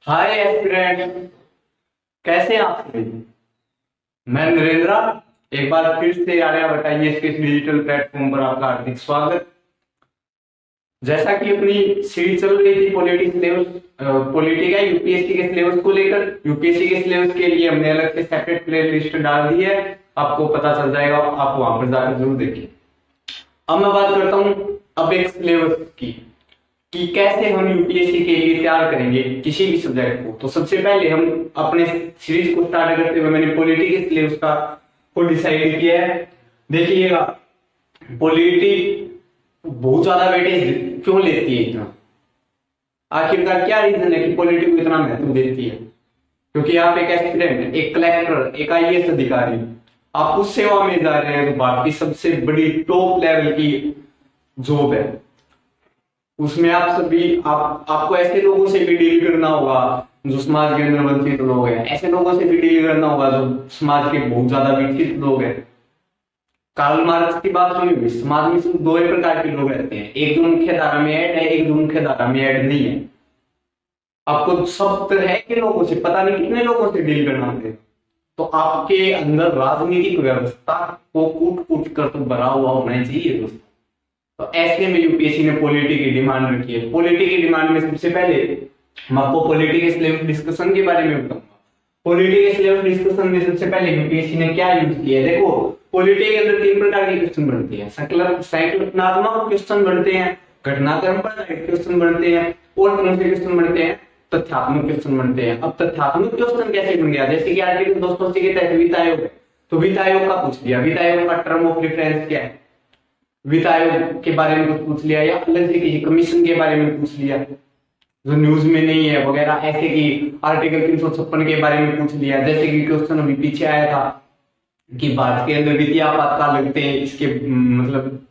हाय aspirant, कैसे हैं आप सभी। मैं नरेंद्र, एक बार फिर से आर्यभट्ट आईएएस के इस डिजिटल प्लेटफॉर्म पर आपका हार्दिक स्वागत। जैसा कि अपनी सीरीज चल रही थी पॉलिटी सिलेबस, पॉलिटी का यूपीएससी के सिलेबस को लेकर, यूपीएससी के सिलेबस के लिए हमने अलग से सेपरेट प्ले लिस्ट डाल दी है। आपको पता चल जाएगा, आप वहां पर जाकर जरूर देखिए। अब मैं बात करता हूँ अब एक सिलेबस की कि कैसे हम यूपीएससी के लिए तैयार करेंगे किसी भी सब्जेक्ट को। तो सबसे पहले हम अपने सीरीज को स्टार्ट करते हुए मैंने पॉलिटी के सिलेबस का को डिसाइड किया है। देखिएगा, पॉलिटी बहुत ज्यादा वेटेज क्यों लेती है इतना, आखिरकार क्या रीजन है कि पॉलिटी को इतना महत्व देती है। क्योंकि आप एक एस्पिरेंट, एक कलेक्टर, एक आईएएस अधिकारी, आप उस सेवा में जा रहे हैं तो भारत की सबसे बड़ी टॉप लेवल की जॉब है। उसमें आप सभी आपको ऐसे लोगों से भी डील करना होगा जो समाज के अंदर वंचित लोग हैं, ऐसे लोगों से भी डील करना होगा जो समाज के बहुत ज्यादा विकसित लोग हैं। कार्ल मार्क्स की बात सुनी होगी, समाज में सिर्फ दो ही प्रकार के लोग रहते हैं, एक जो मुख्य धारा में ऐड है, एक जो मुख्य धारा में ऐड नहीं है। आपको सब तरह के लोगों से, पता नहीं कितने लोगों से डील करना पड़ेगा। तो आपके अंदर राजनीतिक व्यवस्था को कूट कूट कर तो भरा हुआ होना चाहिए दोस्तों। तो ऐसे में यूपीएससी ने पॉलिटी की डिमांड रखी है। पॉलिटी की डिमांड में सबसे पहले हम आपको पॉलिटी के सिलेबस डिस्कशन के बारे में बताऊंगा। पॉलिटी के सिलेबस डिस्कशन में सबसे पहले यूपीएससी ने क्या यूज किया है। देखो, पॉलिटी के अंदर तीन प्रकार के क्वेश्चन बनते हैं। संकल्पनात्मक क्वेश्चन बनते हैं, घटनाक्रम पर आधारित क्वेश्चन बनते हैं, और कौन से क्वेश्चन बनते हैं, तथ्यात्मक क्वेश्चन बनते हैं। अब तथ्यात्मक क्वेश्चन कैसे बन गया, जैसे कि आर्टिकल 280 के तहत वित्त आयोग है, तो वित्त आयोग का पूछ लिया, वित्त आयोग का टर्म ऑफ रेफरेंस क्या है, वित्त आयोग के बारे में कुछ पूछ लिया, या अलग से किसी कमीशन के बारे में पूछ लिया जो न्यूज में नहीं है वगैरह, ऐसे कि आर्टिकल 356 के बारे में पूछ लिया। जैसे कि क्वेश्चन अभी पीछे आया था कि भारत के अंदर वित्तीय आपातकाल लगते हैं, इसके मतलब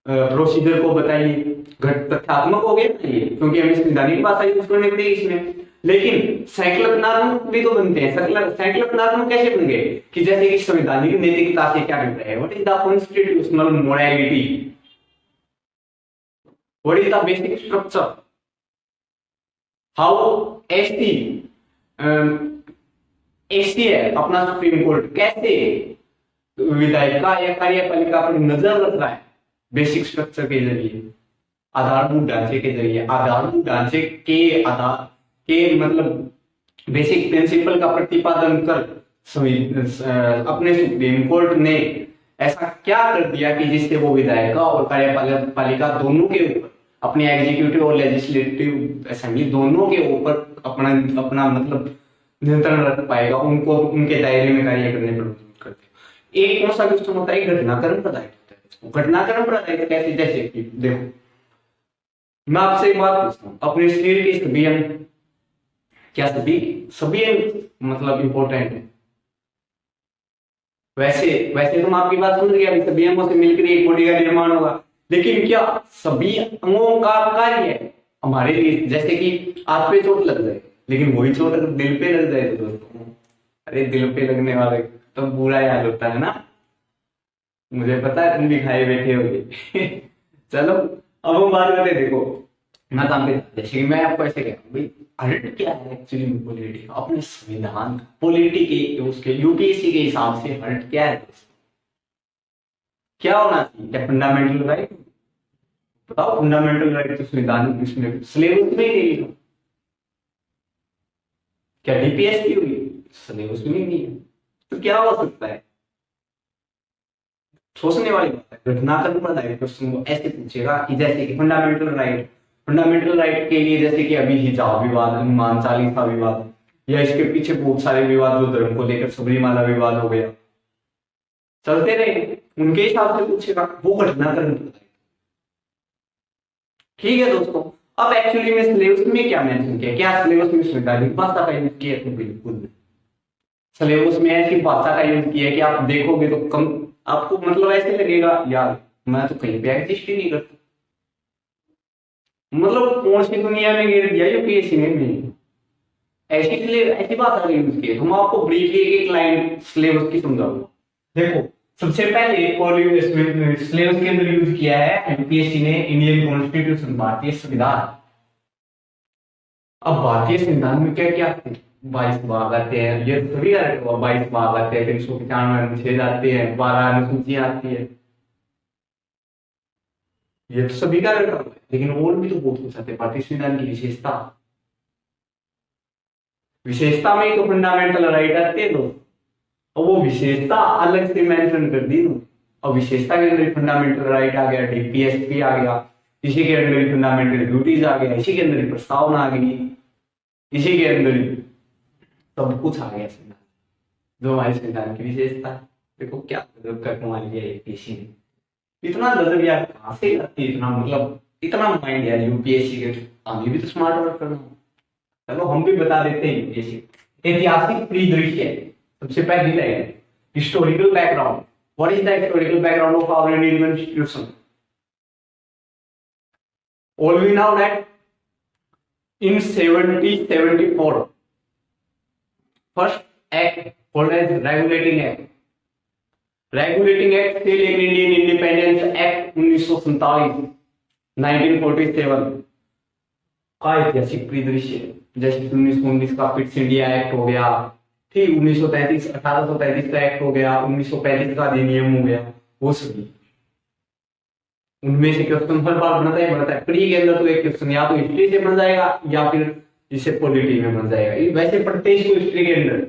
प्रोसीजर को बताइए। घट तथ्यात्मक हो गया ना ये, क्योंकि हमें संवैधानिक भाषा यूज करनी पड़ेगी इसमें। लेकिन संकल्पनात्मक भी तो बनते हैं। संकल्पनात्मक कैसे बन गए कि जैसे कि संवैधानिक नैतिकता से क्या मिलता है, what is the constitutional morality, what is the basic structure, how ST ST है अपना सुप्रीम कोर्ट कैसे विधायिका या कार्यपालिका पर नजर रख रहा है, बेसिक स्ट्रक्चर के जरिए, आधारभूत ढांचे के जरिए, आधारभूत ढांचे के आधार के मतलब बेसिक प्रिंसिपल का प्रतिपादन कर अपने सुप्रीम कोर्ट ने ऐसा क्या कर दिया कि जिससे वो विधायिका और कार्यपालिका दोनों के ऊपर, अपने एग्जीक्यूटिव और लेजिस्लेटिव असेंबली दोनों के ऊपर अपना अपना मतलब नियंत्रण रख पाएगा, उनको उनके दायरे में कार्य करने पर मजबूर करते। एक कौन सा क्वेश्चन होता है, घटनाक्रम पर आधारित होता है। घटनाक्रम पर आधारित कैसे, जैसे कि देखो, मैं आपसे एक बात पूछता हूँ, अपने शरीर के सभी अंग, क्या सभी सभी अंग मतलब इंपॉर्टेंट है। वैसे वैसे तुम आपकी बात समझ गया, सभी अंगों से मिलकर एक बॉडी का निर्माण होगा। लेकिन क्या सभी अंगों का कार्य है हमारे लिए, जैसे कि हाथ पे चोट लग जाए, लेकिन वही चोट अगर दिल पे लग जाए तो दोस्तों, अरे दिल पे लगने वाले तो बुरा याद होता है ना। मुझे पता है तुम भी खाए बैठे होगे। चलो, अब हम बात करते हैं। देखो, मैं काम पे जैसे कि मैं आपको ऐसे कह रहा हूँ भाई, अर्थ क्या है एक्चुअली में पॉलिटी का, अपने संविधान पॉलिटी के उसके यूपीएससी के हिसाब से अर्थ क्या है, क्या होना चाहिए, फंडामेंटल राइट। बताओ, फंडामेंटल राइट तो संविधान इसमें सिलेबस में ही नहीं लिखा। क्या डीपीएस की हुई, सिलेबस में ही नहीं है, तो क्या हो सकता है। सोचने वाली बात है। घटनाक्रम पर आधारित क्वेश्चन को ऐसे पूछेगा कि जैसे कि फंडामेंटल राइट के लिए, जैसे कि अभी हिजाब विवाद, हनुमान चालीसा विवाद, या इसके पीछे बहुत सारे विवाद जो धर्म को लेकर सबरीमाला विवाद हो गया, चलते रहे, उनके हिसाब से पूछेगा, वो घटनाक्रम पर आधारित। ठीक है दोस्तों, अब एक्चुअली में सिलेबस में क्या मेंशन किया, क्या सिलेबस में संवैधानिक भाषा का यूज किया, तो बिल्कुल नहीं। सिलेबस में ऐसी भाषा का यूज किया कि आप देखोगे तो कम आपको मतलब ऐसे लगेगा यार मैं तो कहीं पे एग्जिस्ट ही नहीं करता। मतलब कौन सी दुनिया में गिर गया यूपीएससी ने नहीं। ऐसी भाषा का यूज किया। तो मैं आपको ब्रीफली एक लाइन सिलेबस की समझाऊंगा। देखो, सबसे पहले सिलेबस के अंदर यूज किया है यूपीएससी ने इंडियन कॉन्स्टिट्यूशन, भारतीय संविधान। अब भारतीय संविधान में क्या क्या 22 भाग आते हैं, ये सभी का रखा हुआ 22 भाग आते हैं, 395 अनुच्छेद आते हैं, 12 अनुसूचियां आती है, ये तो सभी का रखा हुआ है। लेकिन और भी तो बहुत कुछ आते हैं भारतीय संविधान की विशेषता, विशेषता में ही तो फंडामेंटल राइट आते हैं दोस्त, और वो विशेषता अलग से मेंशन कर दी तुम। और विशेषता के अंदर फंडामेंटल राइट आ गया, डीपीएसपी आ गया, इसी के अंदर ही फंडामेंटल ड्यूटीज आ गया, इसी के अंदर ही प्रस्तावना आ गई, इसी के अंदर ही सब कुछ आ गया संविधान, जो हमारे संविधान की विशेषता है। देखो क्या गजब का कमाल किया यूपीएससी ने, इतना गजब यार कहां से आती है, इतना मतलब इतना माइंड यार यूपीएससी के। हमें भी तो स्मार्ट वर्क करना, चलो हम भी बता देते हैं यूपीएससी। ऐतिहासिक परिदृश्य, सबसे पहली line historical background. What is the historical background of our Indian constitution? All we know that in 1774 first act called as regulating act, regulating act से लेकर इंडियन इंडिपेंडेंस एक्ट 1947 1947 का ऐतिहासिक परिदृश्य, जैसे 1919 का फिट्स इंडिया एक्ट हो गया, ठीक 1933 1833 का एक्ट हो गया, 1935 का अधिनियम हो गया, वो सभी उनमें से क्वेश्चन हर बार बनता है प्री के अंदर। तो एक क्वेश्चन या तो हिस्ट्री से बन जाएगा या फिर जिससे पॉलिटी में बन जाएगा, वैसे पढ़ते हैं इसको हिस्ट्री के अंदर,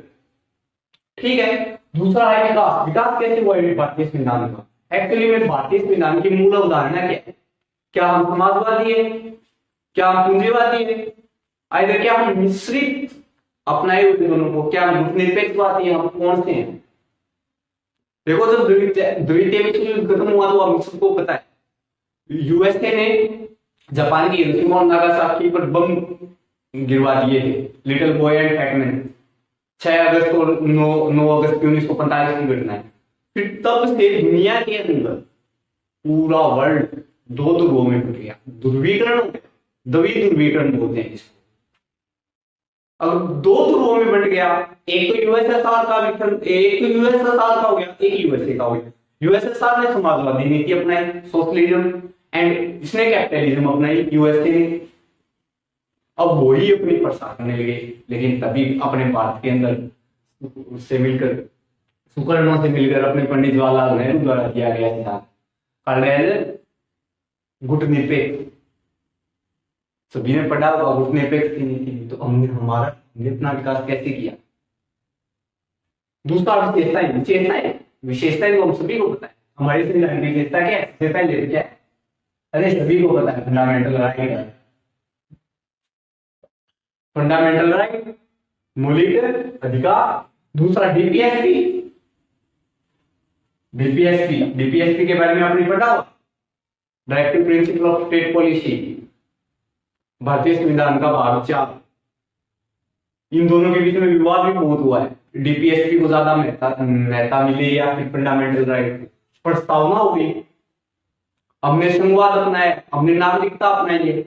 ठीक है। दूसरा है विकास। विकास कैसे हुआ है भारतीय संविधान का? एक्चुअली में भारतीय संविधान की मूल अवधारणा क्या है? क्या हम समाजवादी है, क्या हम पूंजीवादी है, आइदर क्या हम मिश्रित अपनाए हुए दोनों को, क्या हम धर्मनिरपेक्षवादी हैं, हम कौन से हैं? देखो जब द्वितीय विश्व युद्ध खत्म हुआ तो हम सबको पता है यूएसए ने जापान की हिरोशिमा और नागासाकी पर बम गिरवा दिए थे, little boy and fat man, 6 अगस्त और 9 अगस्त 1945 की घटना है। फिर तब से दुनिया के अंदर पूरा वर्ल्ड दो ध्रुवों में टूट गया, ध्रुवीकरण हो गया, द्वि ध्रुवीकरण बोलते हैं इसको। अब दो ध्रुवों में बंट गया, एक तो यूएसएसआर का विखंड, एक तो यूएसएसआर का हो गया, एक यूएसए का हो गया। यूएसएसआर ने समाजवादी नीति अपनाई, सोशलिज्म, एंड इसने कैपिटलिज्म अपनाई, यूएसए ने। अब वही अपनी प्रसार करने लगे, लेकिन तभी अपने भारत के अंदर से मिलकर सुकर्णों से मिलकर अपने पंडित जवाहरलाल नेहरू द्वारा किया गया सिद्धांत गुट निरपेक्ष, सभी ने पढ़ा होगा गुट निरपेक्ष की नीति। तो हमने इतना विकास कैसे किया? दूसरा विशेषताएं तो हम सभी को पता है, हमारी संविधान की विशेषता क्या है? सबसे पहले क्या है? अरे सभी को पता है, फंडामेंटल राइट, फंडामेंटल राइट, मौलिक अधिकार। दूसरा डीपीएसपी, डीपीएसपी के बारे में आपने पढ़ा होगा, directive principle of state policy, भारतीय संविधान का भाग 4। इन दोनों के बीच में विवाद भी बहुत हुआ है, डीपीएसपी को ज्यादा महत्ता मिली या फिर फंडामेंटल राइट। प्रस्तावना हो गई, हमने संवाद अपनाया, हमने नागरिकता अपनाई है,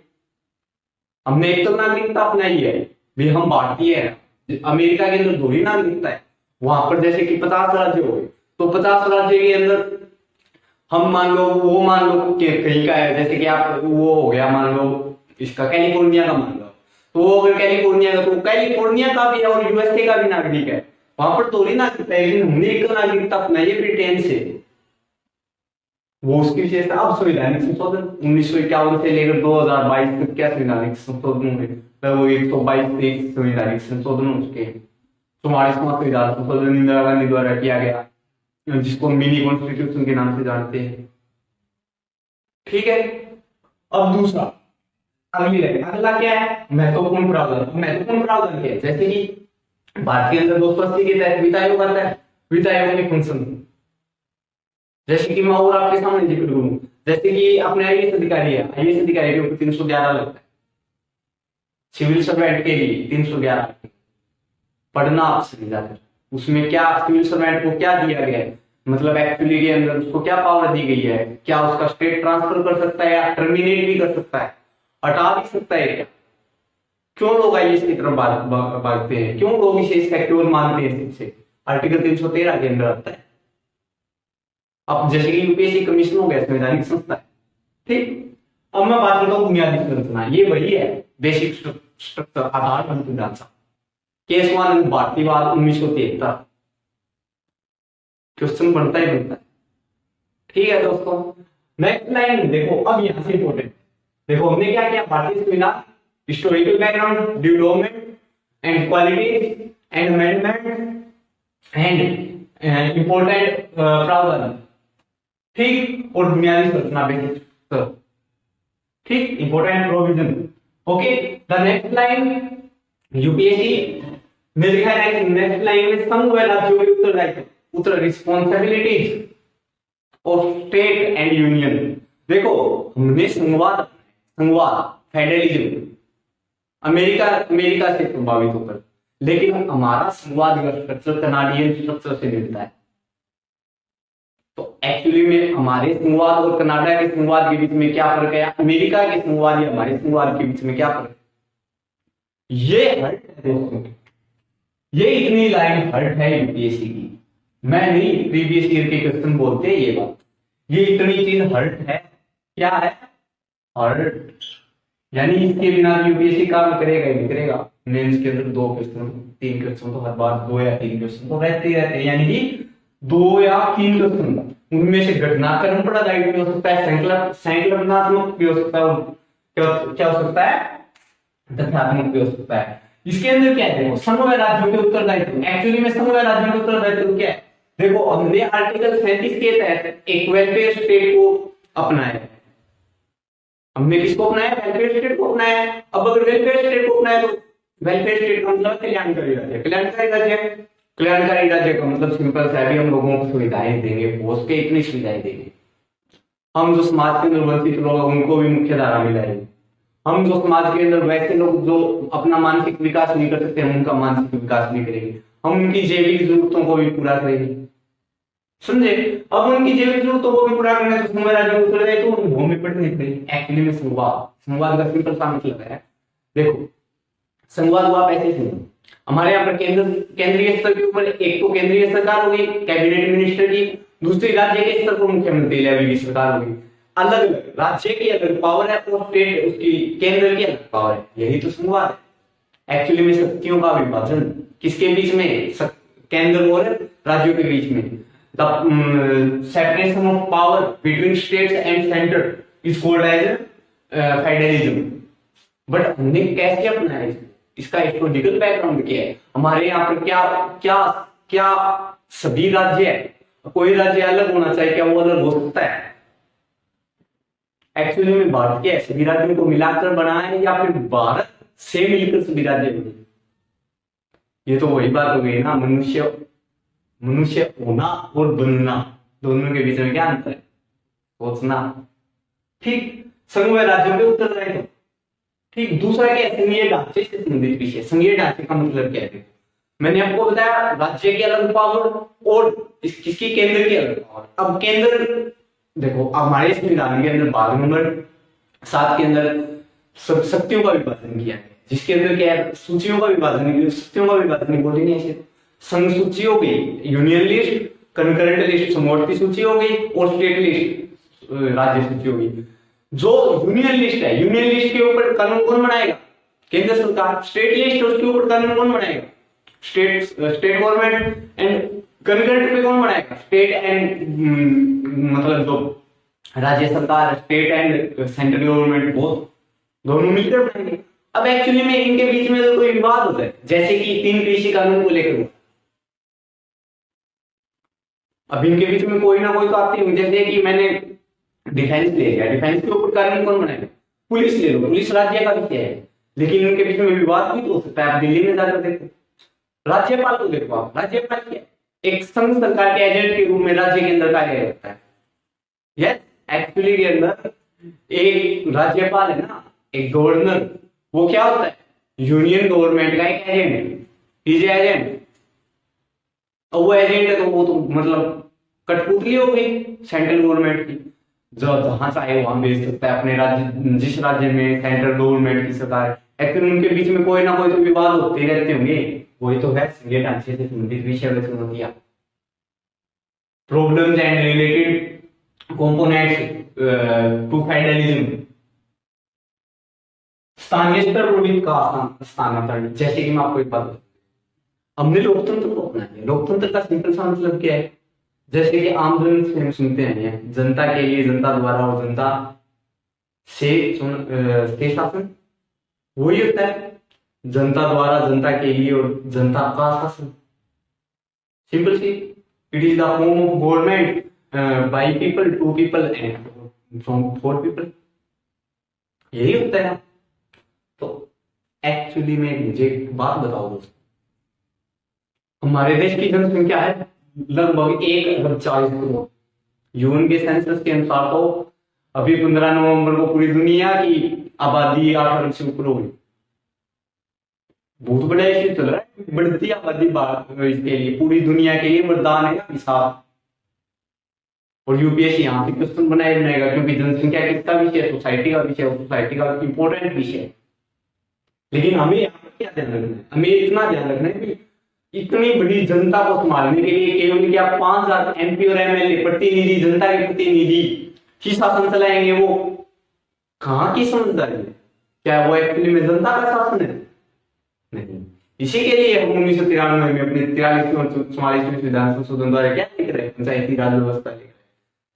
हमने एक तो नागरिकता अपनाई है भी हम भारतीय हैं। अमेरिका के अंदर थोड़ी नागरिकता है, वहां पर जैसे कि 50 राज्य हो गए, तो 50 राज्य के अंदर हम मान लो कि कहीं का है, जैसे कि आप वो हो गया मान लो इसका कैलिफोर्निया का मान लो, तो अगर कैलिफोर्निया का, तो कैलिफोर्निया का भी है और यूएसए का भी नागरिक है, वहां पर थोड़ी नागरिकता है। लेकिन हमने एक नागरिकता अपनाई है ब्रिटेन से, वो उसकी विशेषता। अब संवैधानिक संशोधन 1951 से लेकर 2022 तक क्या संवैधानिक संशोधन हुए, वो 122 संवैधानिक संशोधन हो चुके हैं। 44वां संविधान संशोधन इंदिरा गांधी द्वारा किया गया, जिसको मिनी कॉन्स्टिट्यूशन के नाम से जानते हैं, ठीक है। अब दूसरा अगला क्या है? महत्वपूर्ण प्रावधान। महत्वपूर्ण प्रावधान क्या है? जैसे कि भारत के अंदर 280 के तहत वित्त आयोग आता है, वित्त आयोग के फंक्शन, जैसे कि मैं और आपके सामने जिक्र करूं, जैसे कि अपने आईएएस अधिकारी है, आईएएस अधिकारी के ऊपर 311 लगता है, सिविल सर्वेंट के लिए 311 पढ़ना आपसे जाकर। उसमें क्या सिविल सर्वेंट को क्या दिया गया है, मतलब एक्चुअली के अंदर उसको क्या पावर दी गई है, क्या उसका स्टेट ट्रांसफर कर सकता है या टर्मिनेट भी कर सकता है, हटा भी सकता है क्या? क्यों लोग आईएएस की तरफ भागते हैं, क्यों लोग इसे सिक्योर मानते हैं? सबसे आर्टिकल 313 के अंदर आता है। अब जैसे कि यूपीएससी कमीशन हो गया, संवैधानिक संस्था है, ठीक। अब मैं बात करता हूँ बुनियादी संरचना, ये वही है बेसिक स्ट्रक्चर आधारभूत ढांचा। केशवानंद भारतीवाद 1973 क्वेश्चन बनता ही बनता है। ठीक है दोस्तों, नेक्स्ट लाइन देखो, अब यहां से इंपॉर्टेंट देखो, हमने क्या किया, भारतीय संविधान, historical background, development and quality and amendment and important प्रावधान, ठीक, और बुनियादी संरचना बेसिक, ठीक, important provision. Okay, the next line UPSC में लिखा है, नेक्स्ट लाइन में संघ व राज्यों के उत्तरदायित्व, उत्तर responsibilities of state and union. देखो, हमने संघवाद फेडरलिज्म अमेरिका से प्रभावित होकर, लेकिन हमारा संघवाद स्ट्रक्चर कनाडियन स्ट्रक्चर से मिलता है। तो एक्चुअली में हमारे संघवाद और कनाडा के संघवाद के बीच में क्या फर्क है, अमेरिका के संघवाद या हमारे संघवाद के बीच में क्या फर्क है, ये हर्ट है दोस्तों, ये इतनी लाइन हर्ट है यूपीएससी की। मैं नहीं, प्रीवियस ईयर के क्वेश्चन बोलते हैं ये बात, ये इतनी चीज हर्ट है। क्या है, हर्ट, यानी इसके बिना यूपीएससी काम करेगा ही नहीं करेगा। मेंस के अंदर 2 क्वेश्चन 3 क्वेश्चन तो हर बार 2 या 3 क्वेश्चन तो रहते ही रहते हैं, यानी कि 2 या 3 क्वेश्चन, उनमें से घटनाक्रम पदार्थ भी हो सकता है, संकल्पनात्मक भी हो सकता है, क्या हो सकता है, तथ्यात्मक भी हो सकता है। इसके अंदर क्या है, देखो, संघ व राज्यों के उत्तरदायित्व, एक्चुअली में संघ व राज्यों के उत्तरदायित्व क्या है, देखो, हमने आर्टिकल 37 के तहत एक वेलफेयर स्टेट को अपनाया। हमने किसको अपनाया, वेलफेयर स्टेट को अपनाया। अब अगर वेलफेयर स्टेट को अपनाया तो वेलफेयर स्टेट का मतलब कल्याणकारी राज्य, कल्याणकारी राज्य का मतलब सिंपल सा है, हम लोगों को सुविधाएं देंगे, पोस्ट के इतनी सुविधाएं देंगे, हम जो समाज के अंदर वंचित लोग हैं उनको भी मुख्य धारा मिलाएंगे, हम जो समाज के अंदर वैसे लोग जो अपना मानसिक विकास नहीं कर सकते हम उनका मानसिक विकास भी करेंगे, हम उनकी जैविक जरूरतों को भी पूरा करेंगे, समझे। अब उनकी जैविक जरूरतों को भी पूरा करना है तो संघ राज्य को चले जाए तो भूमि पर नहीं पड़ेगी। एक्चुअली में संवाद का सिंपल सा मतलब है, देखो, संवाद हुआ पैसे से, हमारे यहाँ पर केंद्रीय स्तर के ऊपर एक तो केंद्रीय सरकार होगी कैबिनेट मिनिस्टर की, दूसरी राज्य के स्तर पर मुख्यमंत्री लेवल की सरकार होगी। अलग अलग राज्य की अलग पावर है और स्टेट उसकी केंद्र की अलग पावर है, यही तो संवाद है। एक्चुअली में शक्तियों का विभाजन किसके बीच में, केंद्र और राज्यों के बीच में, the separation of power between states and centre is called as federalism. But हमने कैसे अपनाया, इसका हिस्टोरिकल बैकग्राउंड क्या है, हमारे यहाँ पर क्या क्या क्या सभी राज्य है, कोई राज्य अलग होना चाहिए, क्या वो अलग हो सकता है। एक्चुअली में भारत के सभी राज्यों को मिलाकर बना है या फिर भारत से मिलकर सभी राज्य बने, ये तो वही बात हो गई ना, मनुष्य होना और बनना दोनों के बीच में क्या अंतर है, सोचना। ठीक, संघ व राज्यों के उत्तरदायित्व। ठीक, दूसरा क्या है, संघीय ढांचे से संबंधित विषय। संघीय ढांचे का मतलब क्या है, मैंने आपको बताया राज्य की अलग पावर और किसकी, केंद्र की अलग पावर। अब केंद्र देखो, हमारे संविधान के अंदर भाग नंबर 7 के अंदर शक्तियों का विभाजन किया है, जिसके अंदर क्या है, सूचियों का विभाजन, शक्तियों का विभाजन बोले नहीं ऐसे, संघ सूची हो गई, यूनियन लिस्ट, कंकरेंट लिस्ट समवर्ती सूची हो गई और स्टेट लिस्ट राज्य सूची हो गई। जो यूनियन लिस्ट है, यूनियन लिस्ट के ऊपर कानून कौन बनाएगा, केंद्र सरकार। स्टेट लिस्ट उसके ऊपर कानून कौन बनाएगा, स्टेट गवर्नमेंट। एंड कंकरेंट पे कौन बनाएगा, स्टेट एंड मतलब जो राज्य सरकार, state and central government, both दोनों मिलकर बनाएंगे। अब एक्चुअली में इनके बीच में तो कोई विवाद होता है, जैसे कि 3 कृषि कानून को लेकर, अब इनके बीच में कोई ना कोई तो आती है, जैसे कि मैंने डिफेंस ले लिया, डिफेंस के ऊपर कानून कौन बनाएगा, पुलिस ले लो, पुलिस राज्य का विषय है, लेकिन इनके बीच में विवाद भी तो हो सकता है। आप दिल्ली में जाकर देखो, राज्यपाल को देखो, आप राज्यपाल क्या एक संघ सरकार के एजेंट के रूप में राज्य के अंदर कार्य करता है। यस, एक्चुअली के अंदर एक राज्यपाल है ना, एक गवर्नर, वो क्या होता है, यूनियन गवर्नमेंट का एक एजेंट, इज एजेंट। और वो एजेंट है तो वो तो मतलब कठपुतली हो गई सेंट्रल गवर्नमेंट की, जो जहां चाहे वहां भेज सकता है अपने राज्य, जिस राज्य में सेंट्रल गवर्नमेंट की सरकार है। एक्चुअली उनके बीच में कोई ना कोई तो विवाद होते रहते होंगे, वही तो है संघीय ढांचे से संबंधित विषय वस्तु। Problems and related components to federalism. स्थानीय स्तर पर वित्त का स्थानांतरण, जैसे कि मैं आपको एक बात बताऊं, हमने लोकतंत्र को अपनाया है। लोकतंत्र का सिंपल सा मतलब क्या है, जैसे कि आमजन से हम सुनते हैं, जनता के लिए, जनता द्वारा और जनता से शासन, वही होता है जनता द्वारा, जनता के लिए और जनता का शासन। सिंपल सी, it is the form of government by people to people and from for people, यही होता है। तो एक्चुअली में मुझे एक बात बताओ दोस्तों, हमारे देश की जनसंख्या है लगभग 1 अरब 40 करोड़। यूएन के सेंसस के अनुसार तो अभी 15 नवंबर को पूरी दुनिया की आबादी 8 अरब से ऊपर हो गई। बहुत बड़ा इश्यू चल रहा है, बढ़ती आबादी इसके लिए, पूरी दुनिया के लिए वरदान है हिसाब। और यूपीएससी यहाँ से क्वेश्चन बनाएगा, क्योंकि जनसंख्या किसका विषय है, सोसाइटी का विषय, सोसाइटी का इंपॉर्टेंट विषय है। लेकिन हमें यहाँ पर क्या ध्यान रखना है, हमें इतना ध्यान रखना है कि इतनी बड़ी जनता को संभालने के लिए केवल क्या 5,000 एमपी और एमएलए प्रतिनिधि, जनता के प्रतिनिधि ही शासन चलाएंगे, वो कहाँ की समझदारी है? क्या वो एक्चुअली में जनता का शासन है? नहीं। इसी के लिए हम 1993 में अपने 43वें और 44वें विधान संशोधन द्वारा क्या लिख रहे हैं, पंचायती राज व्यवस्था लिख रहे हैं।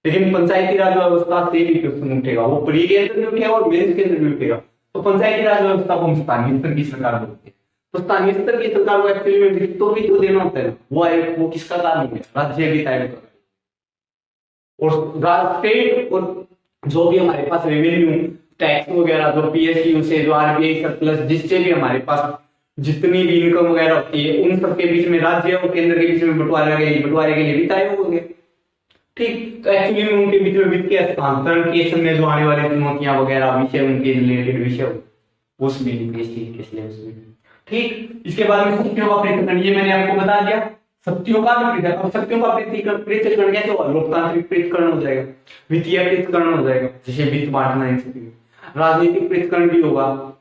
लेकिन पंचायती राज व्यवस्था से भी क्वेश्चन उठेगा, वो प्री के अंदर भी उठेगा और मेंस के अंदर भी उठेगा। तो पंचायती राज व्यवस्था को हम स्थानीय स्तर की सरकार बोलते हैं। तो स्थानीय स्तर की सरकार को एक्चुअली में वित्त भी तो देना होता है, वो किसका काम है, राज्य भी तय करता है। और स्टेट और जो भी हमारे पास रेवेन्यू टैक्स वगैरह, जो पीएसयू से, जो आरबीआई सरप्लस, जिससे भी हमारे पास जितनी भी इनकम वगैरह होती है, उन सबके बीच में राज्य और केंद्र के बीच में बंटवारे के लिए वित्त आयोग हो गया। ठीक, तो एक्चुअली में उनके बीच में वित्त के हस्तांतरण के समय जो आने वाली चुनौतियां वगैरह विषय, उनके रिलेटेड विषय, उस भी के सिलेबस में। ठीक, इसके बाद में शक्तियों का पृथक्करण, ये मैंने आपको बता दिया, शक्तियों का भी पृथक। अब शक्तियों का पृथक्करण कैसे होगा? लोकतांत्रिक पृथक्करण हो जाएगा, वित्तीय पृथक्करण हो जाएगा, जैसे वित्त बांटना है, राजनीतिक पृथक्करण भी होगा।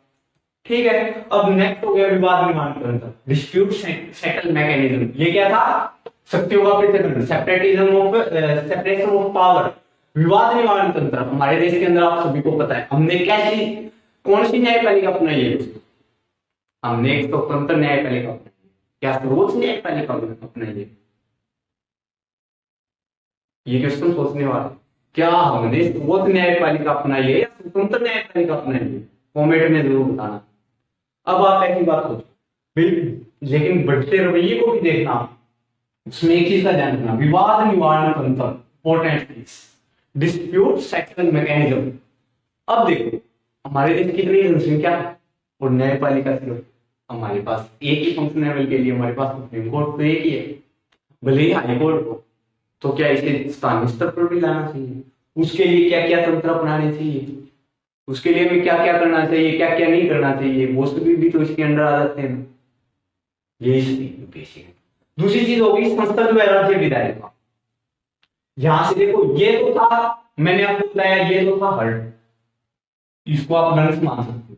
ठीक है, अब नेक्स्ट हो गया विवाद निवारण तंत्र, डिस्प्यूट सेटल मैकेनिज्म। ये क्या था? शक्तियों का पृथक्करण, सेपरेशन ऑफ पावर, विवाद निवारण तंत्र। हमारे देश के अंदर आप सभी को पता है हमने कैसी, कौन सी न्यायपालिका अपनाई है? हमने एक स्वतंत्र न्यायपालिका अपनाई, क्या सर्वोच्च न्यायपालिका अपनाई है? ये क्वेश्चन सोचने वाला, क्या हमने सर्वोच्च न्यायपालिका अपनाई है या स्वतंत्र न्यायपालिका अपनाई है? कमेंट में जरूर बताना। अब आप ऐसी बात सोचो, लेकिन बढ़ते रवैये को भी देखना, उसमें एक चीज का ध्यान रखना, विवाद निवारण तंत्र, इंपॉर्टेंट चीज, डिस्प्यूट सेटलमेंट मैकेनिज्म। अब देखो, हमारे देश की कितनी जनसंख्या और न्यायपालिका सिर्फ हमारे पास एक ही फंक्शनल के लिए, हमारे पास सुप्रीम कोर्ट तो एक ही है, भले ही हाई कोर्ट हो। तो क्या इसे स्थानीय स्तर पर भी लाना चाहिए? उसके लिए क्या क्या तंत्र अपनाने चाहिए? उसके लिए हमें क्या क्या करना चाहिए, क्या क्या नहीं करना चाहिए? वो सभी भी तो इसके अंदर आ जाते हैं। ये बेसिक। दूसरी चीज होगी संसद व राज्य विधायिका। यहां से देखो, ये तो था, मैंने आपको बताया, ये तो था हर्ट, इसको आप नंस मान सकते हो।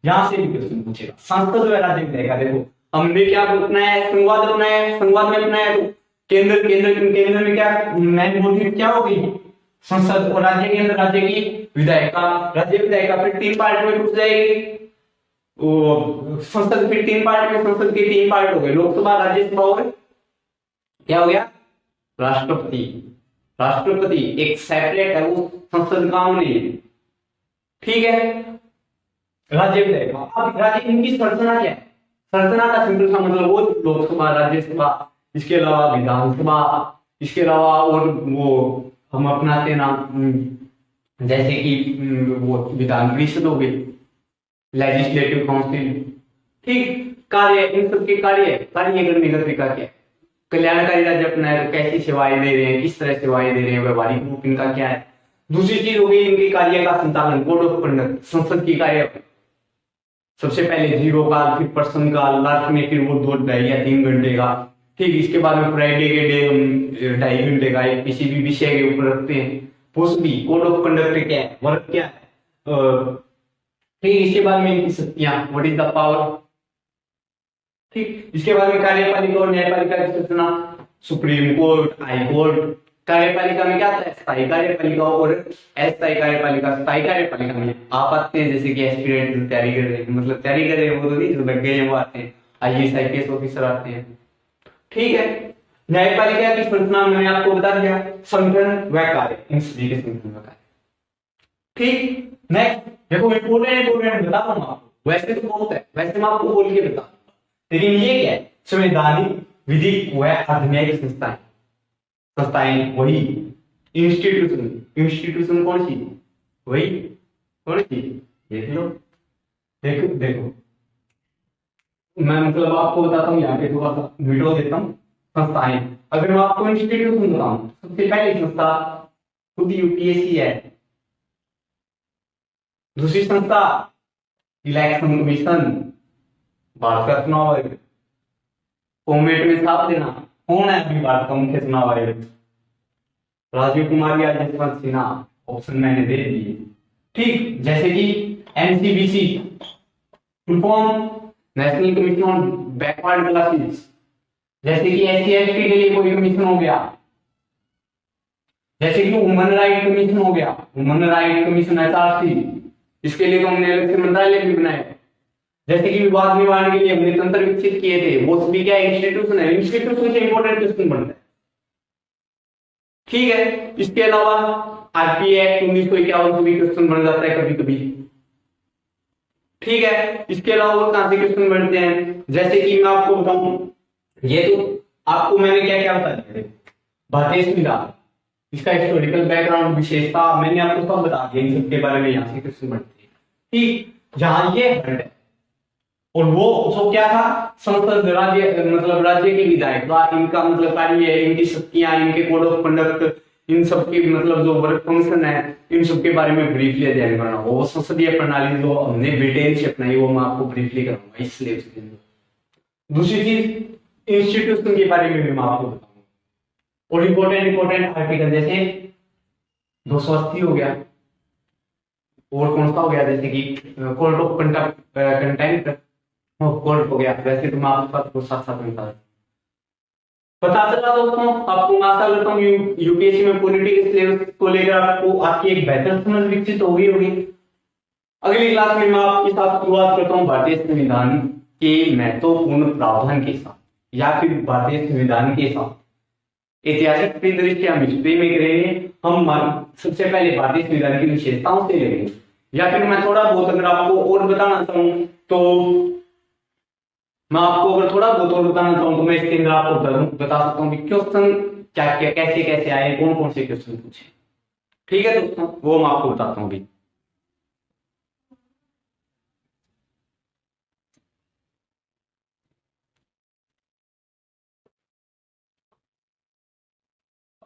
यहां से भी क्वेश्चन पूछेगा, संसद व राज्य विधायिका। देखो हमने क्या अपनाया है? संवाद अपनाया है। संवाद में अपनाया तो केंद्र में क्या मैन मोटिव क्या होगी? संसद, और राज्य के अंदर राज्य की विधायिका। राज्य विधायिका फिर 3 पार्ट में टूट जाएगी। वो संसद फिर 3 पार्ट में, संसद के 3 पार्ट हो गए, लोकसभा, राज्यसभा हो गए। क्या हो गया? राष्ट्रपति। राष्ट्रपति एक सेपरेट है, वो संसद काम नहीं है। ठीक है, राज्य विधायिका। अब राज्य, इनकी संरचना क्या है? संरचना का सिंपल सा मतलब वो लोकसभा, राज्यसभा, इसके अलावा विधानसभा, इसके अलावा और वो हम अपनाते ना, जैसे कि वो विधान परिषद हो गई, लेजिस्लेटिव काउंसिल। ठीक, कार्य, इन सबके कार्य करने का तरीका क्या है? कल्याणकारी राज्य अपनाए तो कैसी सेवाएं दे रहे हैं, किस तरह सेवाएं दे रहे हैं, व्यवहारिक रूप इनका क्या है? दूसरी चीज हो गई इनके कार्य का संचालन, कोड ऑफ कंडक्ट, संसद की कार्य। सबसे पहले 0 काल, फिर प्रश्न काल, लास्ट में फिर वो 2, 2.5 या 3 घंटे का। ठीक, इसके बाद में फ्राइडे के डे हम 2.5 घंटे का किसी भी विषय के ऊपर रखते हैं। कोड ऑफ कंडक्ट क्या है, वर्क क्या है। ठीक, इसके बाद में इनकी शक्तियां, व्हाट इज द पावर। ठीक, इसके बाद में कार्यपालिका और न्यायपालिका की संरचना, सुप्रीम कोर्ट, हाई कोर्ट, कार्यपालिका में क्या आता है, स्थायी कार्यपालिका और अस्थायी कार्यपालिका। स्थायी कार्यपालिका में आप आते हैं जैसे कि एस्पिरेंट तैयारी कर रहे हैं, मतलब तैयारी कर रहे हैं वो तो नहीं, जो लग गए हैं वो आते हैं, आईएएस आईपीएस ऑफिसर आते हैं। ठीक है, न्यायपालिका की संरचना मैंने आपको बता दिया, संगठन व कार्य, इन सभी के संगठन व कार्य। ठीक, नेक्स्ट देखो इंपोर्टेंट बता रहा हूं आपको, वैसे तो बहुत है, वैसे मैं आपको बोल के बता, लेकिन ये क्या है, संवैधानिक विधिक व अर्धन्यायिक संस्थाएं, संस्थाएं वही इंस्टीट्यूशन कौन सी, वही कौन सी, देख लो, देखो मैं मतलब आपको बताता हूँ, यहाँ पे थोड़ा सा वीडियो देता हूँ। संस्थाएं, अगर मैं आपको इंस्टीट्यूशन बताऊं, सबसे पहली संस्था खुद यूपीएससी है, दूसरी संस्था इलेक्शन कमीशन, भारत का चुनाव आयोग, कॉमेंट में साफ देना कौन है अभी भारत का मुख्य चुनाव आयोग, राजीव कुमार या जसवंत सिन्हा, ऑप्शन मैंने दे दिए। ठीक, जैसे कि NCBC full form national commission on backward classes, जैसे कि एससी एसटी के लिए कोई कमीशन हो गया, जैसे कि ह्यूमन राइट कमीशन हो गया, ह्यूमन राइट कमीशन एचआरसी, इसके लिए तो हमने अलग से मंत्रालय भी बनाया। जैसे कि विवाद निवारण के लिए हमने तंत्र विकसित किए थे, वो सभी क्या इंस्टीट्यूशन है, इंस्टीट्यूशन से इंपॉर्टेंट क्वेश्चन बनता है। ठीक है, इसके अलावा आरपी एक्ट 1951 से भी क्वेश्चन बन जाता है कभी कभी। ठीक है, इसके अलावा कहां से क्वेश्चन बनते हैं, जैसे कि मैं आपको बताऊं, ये तो आपको मैंने क्या क्या बता दिया, भारतीय संविधान, इसका हिस्टोरिकल बैकग्राउंड, विशेषता मैंने आपको सब बता दिया, इन सबके बारे में यहाँ से क्वेश्चन बनते हैं। ठीक, जहां ये हर्ट है, और वो जो क्या था, संसद राज्य मतलब राज्य के विधायक का इनका मतलब कार्य है, इनकी शक्तियां, इनके कोड ऑफ कंडक्ट, इन सब की मतलब जो वर्क फंक्शन है, इन सब के बारे में ब्रीफली अध्ययन करना। वो संसदीय प्रणाली जो हमने ब्रिटेन से अपनाई वो मैं आपको ब्रीफली करूंगा इसलिए उसके अंदर। दूसरी चीज इंस्टीट्यूशन के बारे में भी मैं आपको बताऊंगा, और इंपॉर्टेंट आर्टिकल जैसे 280 हो गया, और कौन सा हो गया, जैसे कि कोड ऑफ कंटेंट कोड हो गया। वैसे तो मैं आपको साथ साथ में पता चला दोस्तों, आपको आशा करता हूँ यूपीएससी में पॉलिटिकल सिलेबस को लेकर आपको आपकी एक बेहतर समझ विकसित हो गई होगी। अगली क्लास में मैं आपके साथ शुरुआत करता हूँ भारतीय संविधान के महत्वपूर्ण प्रावधान के साथ, या फिर भारतीय संविधान के साथ ऐतिहासिक परिदृश्य हम हिस्ट्री में करेंगे। हम सबसे पहले भारतीय संविधान की विशेषताओं से लेंगे, या फिर मैं थोड़ा बहुत अगर आपको और बताना चाहूँ तो मैं आपको अगर थोड़ा बहुत और बताना चाहूँ तो मैं इसके अंदर आपको बता सकता हूँ कि क्वेश्चन क्या क्या कैसे कैसे आए, कौन कौन से क्वेश्चन पूछे। ठीक है दोस्तों, वो मैं आपको बताता हूँ अभी।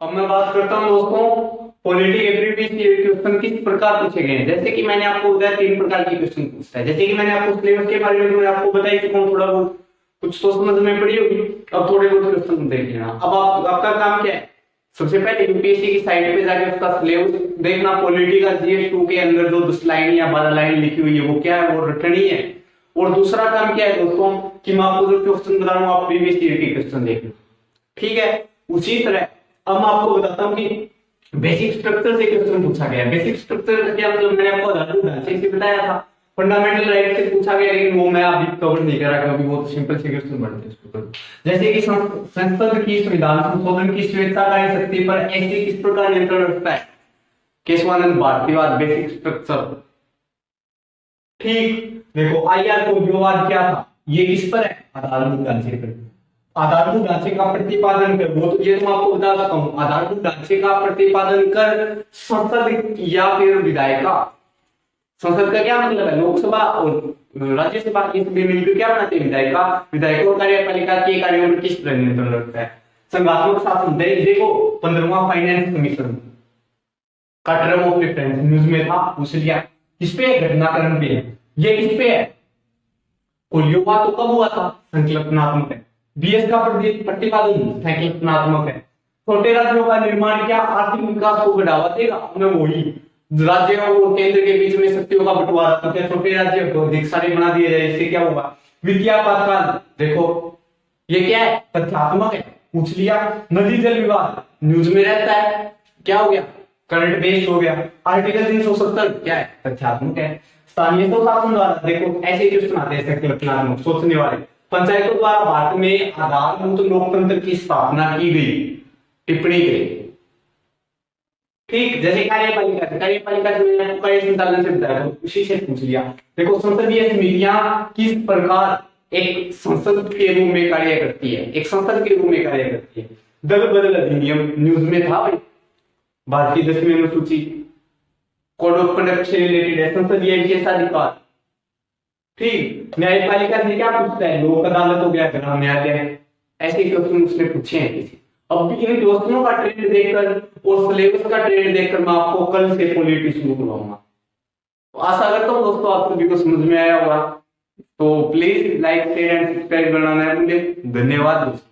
अब मैं बात करता हूँ दोस्तों पॉलिटी क्वेश्चन किस प्रकार पूछे गए हैं। जैसे कि मैंने आपको बताया 3 प्रकार के क्वेश्चन पूछता है। जैसे कि मैंने आपको सिलेबस के बारे में मैं आपको बता ही चुका हूँ, थोड़ा बहुत कुछ तो समझ में पड़ी होगी। अब थोड़े बहुत क्वेश्चन देख लेना। अब आपका काम क्या है, सबसे पहले यूपीएससी की साइट पे जाके उसका सिलेबस देखना, पॉलिटी का जीएस2 के अंदर जो 10 लाइन या 12 लाइन लिखी हुई है वो क्या है, वो रटनी है। और दूसरा काम क्या है दोस्तों कि मैं आपको जो क्वेश्चन बता रहा हूँ आप प्रीवियस ईयर के क्वेश्चन देख लो। ठीक है, उसी तरह अब मैं आपको बताता हूँ कि बेसिक स्ट्रक्चर से क्वेश्चन पूछा गया। बेसिक स्ट्रक्चर का क्या मतलब, मैंने आपको आधारभूत ढांचे से बताया था। फंडामेंटल राइट से पूछा गया, लेकिन वो मैं अभी कवर नहीं करा क्योंकि वो तो सिंपल से क्वेश्चन बनते हैं। जैसे कि संसद की संविधान संशोधन की स्वेच्छाकारी शक्ति पर ऐसे किस प्रकार नियंत्रण रखता है, केशवानंद भारतीवाद। Basic structure. ठीक, देखो आईआर कोडवाद क्या था, ये किस पर है, आधारभूत ढांचे पर। आधारभूत ढांचे का प्रतिपादन कर, वो तो ये तो मैं आपको बता सकता हूँ, आधारभूत ढांचे का प्रतिपादन कर संसद या फिर विधायिका। संसद का क्या मतलब है, लोकसभा और राज्यसभा की सभी मिलकर क्या बनाते हैं, विधायिका। विधायिका और कार्यपालिका के कार्यों पर किस तरह नियंत्रण रखता है, संघात्मक शासन। देखो 15वां फाइनेंस कमीशन का टर्म ऑफ रेफरेंस न्यूज में था, पूछ लिया किस पे, घटनाक्रम पे। ये किस पे है, पोलियो हुआ तो कब हुआ था, संकल्पनात्मक है। बीएस का प्रतिपादन संकल्पनात्मक है। छोटे राज्यों का निर्माण क्या, आर्थिक विकास को बढ़ावा देगा। मैं वही राज्य और केंद्र के बीच में शक्तियों का बंटवारा, तो क्या छोटे राज्य को अधिक सारे बना दिए जाए, इससे क्या होगा, वित्तीय आपातकाल। देखो ये क्या है, तथ्यात्मक है। पूछ लिया। नदी जल विवाद न्यूज में रहता है, क्या हो गया, करंट बेस्ड हो गया। आर्टिकल 370 क्या है, तथ्यात्मक है। स्थानीय स्वशासन द्वारा, देखो ऐसे क्वेश्चन आते हैं कल्पनात्मक सोचने वाले। पंचायतों द्वारा भारत में आधारभूत लोकतंत्र की स्थापना की गई, टिप्पणी करें। ठीक, जैसे कार्यपालिका से मैंने आपको कार्य संचालन से बताया, तो उसी से पूछ लिया। देखो संसदीय समितियां किस प्रकार एक संसद के रूप में कार्य करती है, एक संसद के रूप में कार्य करती है। दल बदल अधिनियम न्यूज में था भाई, भारतीय 10वीं अनुसूची, कोड ऑफ कंडक्ट से रिलेटेड है, संसदीय विशेषाधिकार। ठीक, न्यायपालिका से क्या पूछता है, लोक अदालत हो गया, ग्राम न्यायालय, ऐसे क्वेश्चन उसने पूछे हैं किसी। अब इन क्वेश्चनों का ट्रेंड देखकर और सिलेबस का ट्रेंड देखकर मैं आपको कल से पॉलिटी शुरू करवाऊंगा। तो आशा करता हूँ दोस्तों आप सभी को समझ में आया होगा। तो please like share and subscribe करना ना भूलें। धन्यवाद दोस्तों।